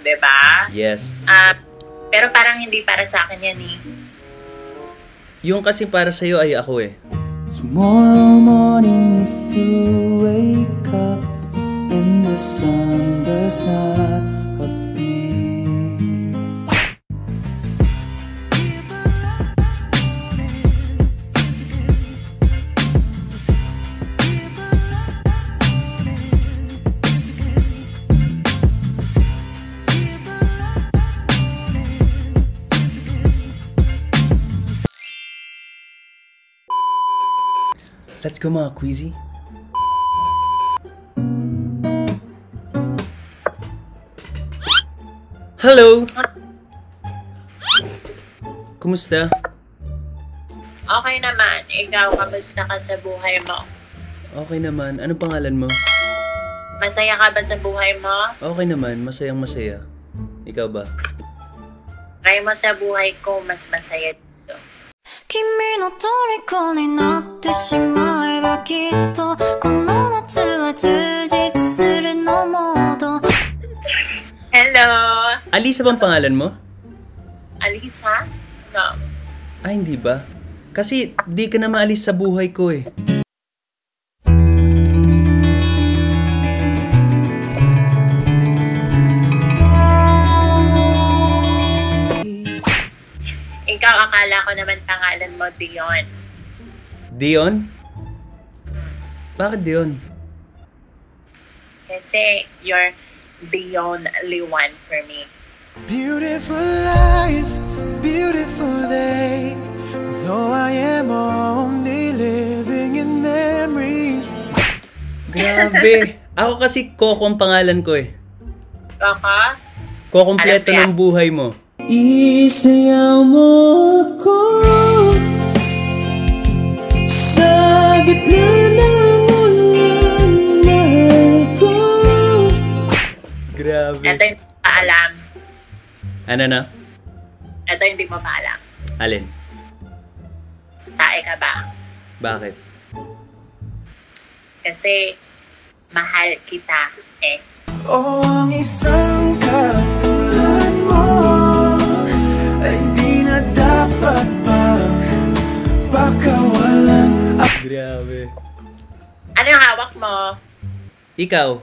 diba? Yes. Pero parang hindi para sa akin yan eh. Yung kasi para sa'yo ay ako eh. Tomorrow morning if you wake up and the sun does not appear. Let's go mga Queasy. Hello! Kumusta? Okay naman. Ikaw, kamusta ka sa buhay mo? Okay naman. Ano pangalan mo? Masaya ka ba sa buhay mo? Okay naman. Masayang masaya. Ikaw ba? Try mo sa buhay ko, mas masaya dito. 君の虜になってしまえばきっとこの夏は充実するのモード Hello! Alisa bang pangalan mo? Alisa? No. Ah, hindi ba? Kasi di ka na maalis sa buhay ko eh. Ikaw, akala ko naman pangalan mo Dion. Dion? Bakit Dion? Kasi you're the only one for me. Beautiful life, beautiful day. Though I am only living in memories. Grabe. Ako kasi Coco ang pangalan ko eh. Kaka? Kukompleto ng buhay mo. Isayaw mo ako sa gitna ng ulan, mahal ko. Grabe. Ito yung paalam. Ano na? Ito hindi mo paalam. Alin? Tae ka ba? Bakit? Kasi mahal kita eh. O ang isang katulad mo ay di na dapat pakawalan. Grabe. Ano yung hawak mo? Ikaw?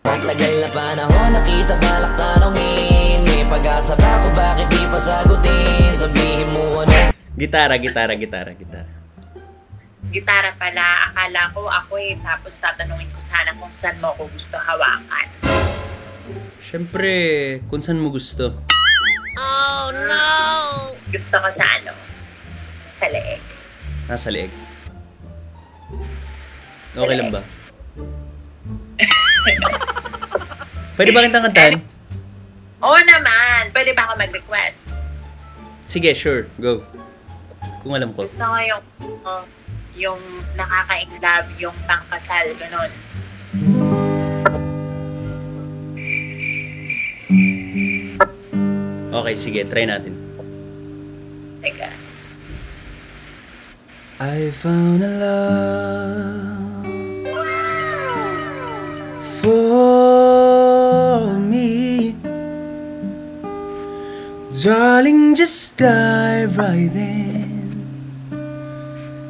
Ang tagal na panahon, nakita balak tanongin. May pag-asa ba ko, bakit di pa sagutin? Sabihin mo ano? Gitara. Gitara pala. Akala ko ako eh. Tapos tatanungin ko sana kung saan mo ako gusto hawakan. Siyempre, kung saan mo gusto. Oh no! Gusto ko sa ano? Sa leeg. Nasa leeg. Okay lang ba? Pwede ba kitang kantahan? Oo naman! Pwede ba ako mag-request? Sige, sure. Go. Kung alam ko. Gusto ko yung nakaka-inlove, yung pangkasal, ganun. Okay, sige. Try natin. Teka. I found a love for me. Darling, just dive right in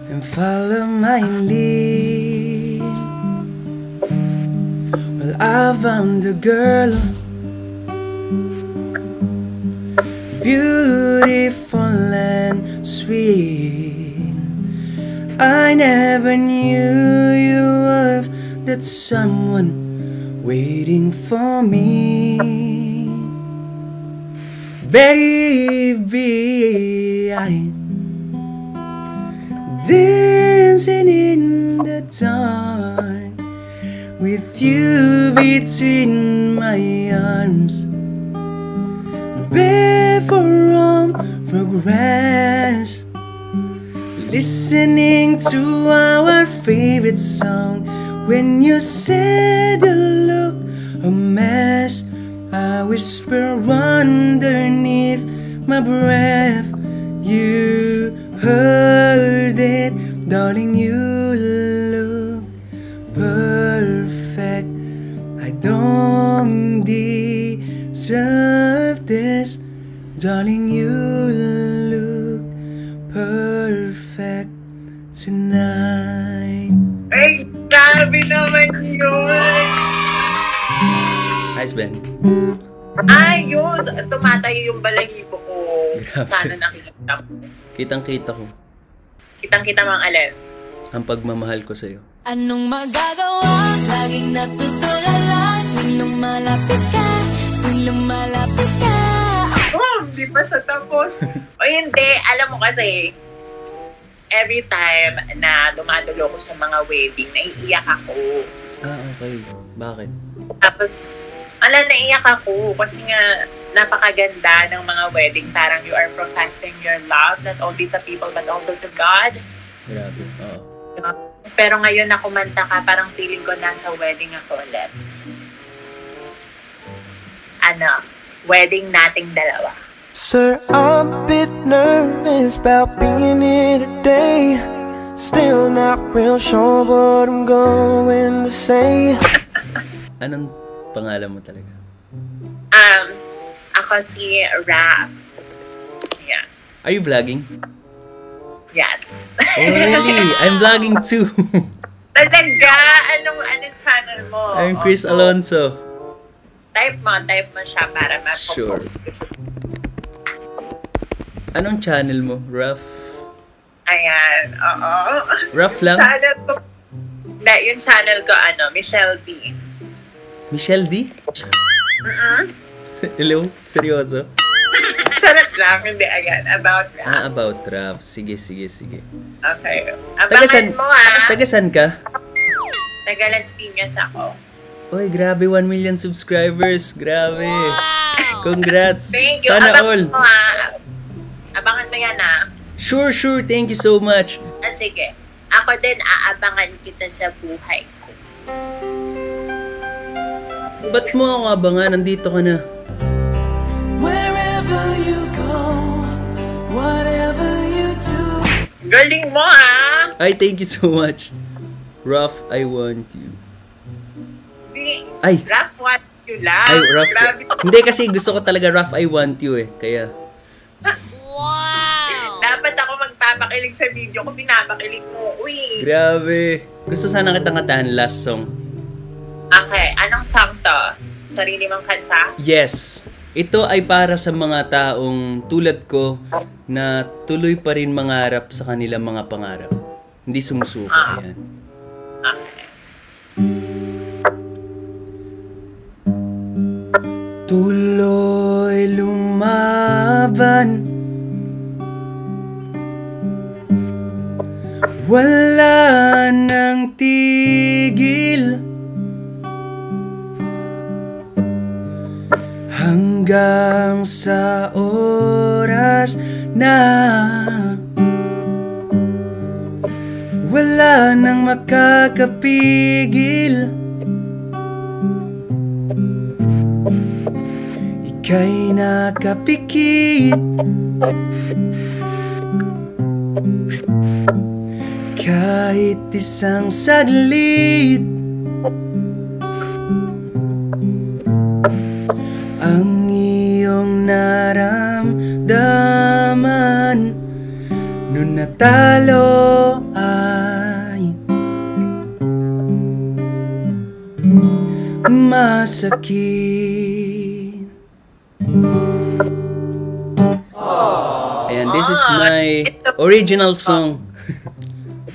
and follow my lead. Well, I found a girl, beautiful and sweet. I never knew you were that someone waiting for me. Baby, I'm dancing in the dark with you between my arms, barefoot on the grass, listening to our favorite song. When you said you look a mess, I whisper underneath my breath. You heard it, darling, you look perfect. I don't deserve deserve this. Darling, you look perfect tonight. Ay, grabe naman yun! Nice, Ben. Ayos! Tumatayo yung balahibo ko. Grabe. Sana nakikita ko. Kitang-kita ko Kitang-kita mang alin. ang pagmamahal ko sa'yo. Anong magagawa? Laging natutulala tuwing lumalapit ka, tuwing lumalapit ka. Oh, di pa siya tapos. O hindi, alam mo kasi, every time na dumadulo ko sa mga wedding, naiiyak ako. Ah, okay. Bakit? Tapos, naiiyak ako kasi nga napakaganda ng mga wedding. Parang you are professing your love, not only sa people but also to God. Grabe. Oo. Pero ngayon na kumanta ka, parang feeling ko nasa wedding ako ulit. Wedding nating dalawa. Sir, I'm a bit nervous about being here today. Still not real sure what I'm going to say. Anong pangalan mo talaga? Ako si Raph. Yeah. Are you vlogging? Yes. Oh, really? I'm vlogging too. Talaga? Anong channel mo? I'm Chris Alonso. Type mo siya para Sure. ma-post ko siya. Anong channel mo? Rough? Ayan, oo. Rough lang? Channel ko, hindi, yung channel ko, Michelle D. Michelle D? Hello? Seryoso? Charot lang, hindi, ayan, about rap. Ah, about rap. Sige. Okay. Tagasan, Abangan mo tagasan ka? Taga Las Piñas ako. Oy, grabe, 1 million subscribers. Grabe. Congrats. Thank you. Sana Abangan all. mo Abangan mo yan Sure. Thank you so much. Sige. Ako din, aabangan kita sa buhay ko. Ba't mo ako abangan? Nandito ka na. Wherever you go, whatever you do. Galing mo Ay, thank you so much. Rough, I want you. Ay. Rap what you love. Ay, Rough. Grabe. Hindi kasi gusto ko talaga Rough, I want you eh. Kaya. Dapat ako magpapakilig sa video ko. Pinapakilig mo. Uy. Grabe. Gusto sana kitang kantahan last song. Okay. Anong song to? Sarili mong kanta? Yes. Ito ay para sa mga taong tulad ko na tuloy pa rin mangarap sa kanilang mga pangarap. Hindi sumusuko. Ayan. Okay. Tuloy lumaban, wala nang tigil, hanggang sa oras na wala nang makakapigil. Ika'y nakapikit, kahit isang saglit. Ang iyong naramdaman nung natalo ay masakit. Ayan, this is my original song.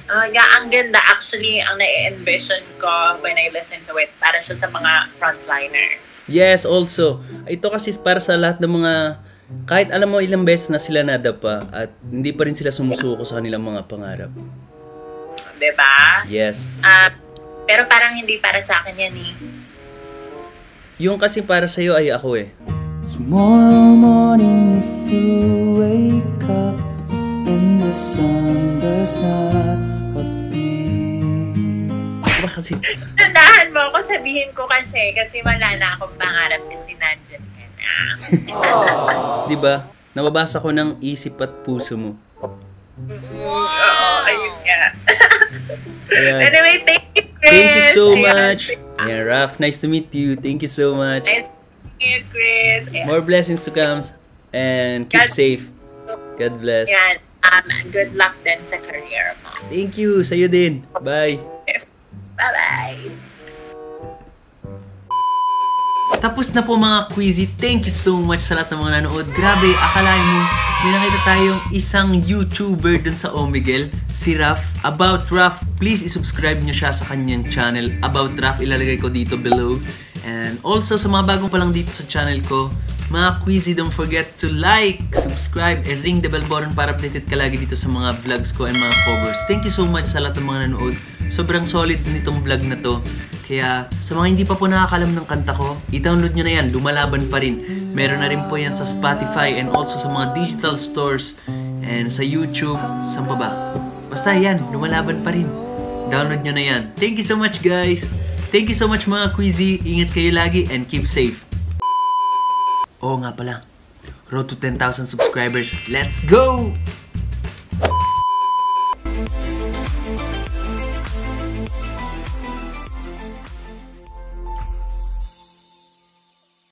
Ang ganda. Actually, ang na-envision ko when I listen to it, para siya sa mga frontliners. Yes, also. Ito kasi para sa lahat ng mga, kahit alam mo ilang beses na sila nadapa at hindi pa rin sila sumusuko sa kanilang mga pangarap. Diba? Yes. Pero parang hindi para sa akin yan eh. Yung kasi para sa'yo ay ako eh. Tomorrow morning if you wake up and the sun does not appear. Diba kasi? Nandahan mo ako, sabihin ko kasi wala na akong pangarap kasi nandyan ka na. Diba? Nababasa ko ng isip at puso mo. Oo, ayun nga. Ayan. Anyway, thank you, Chris. Thank you so Ayan. much. Ayan, Raph, nice to meet you. Thank you so much. Nice to meet you, Chris. Ayan. More blessings to come. And keep safe. God bless. Yan. Good luck din sa career mo. Thank you. Sa'yo din. Bye. Bye-bye. Tapos na po mga Quizzy. Thank you so much sa lahat ng mga nanood. Grabe, akalain mo, may nakita tayong isang YouTuber dun sa Omegle, si Raf. About Raf, please isubscribe nyo siya sa kanyang channel. About Raf, ilalagay ko dito below. And also, sa mga bagong pa lang dito sa channel ko, mga Quizzy, don't forget to like, subscribe, and ring the bell button para updated ka lagi dito sa mga vlogs ko and mga covers. Thank you so much sa lahat ng mga nanood. Sobrang solid nitong vlog na to. Kaya sa mga hindi pa po nakakalam ng kanta ko, i-download nyo na yan, lumalaban pa rin. Meron na rin po yan sa Spotify and also sa mga digital stores and sa YouTube, saan pa ba? Basta yan, lumalaban pa rin. Download nyo na yan. Thank you so much guys! Thank you so much mga Quizzy. Ingat kayo lagi and keep safe. Oo nga pala, road to 10,000 subscribers. Let's go!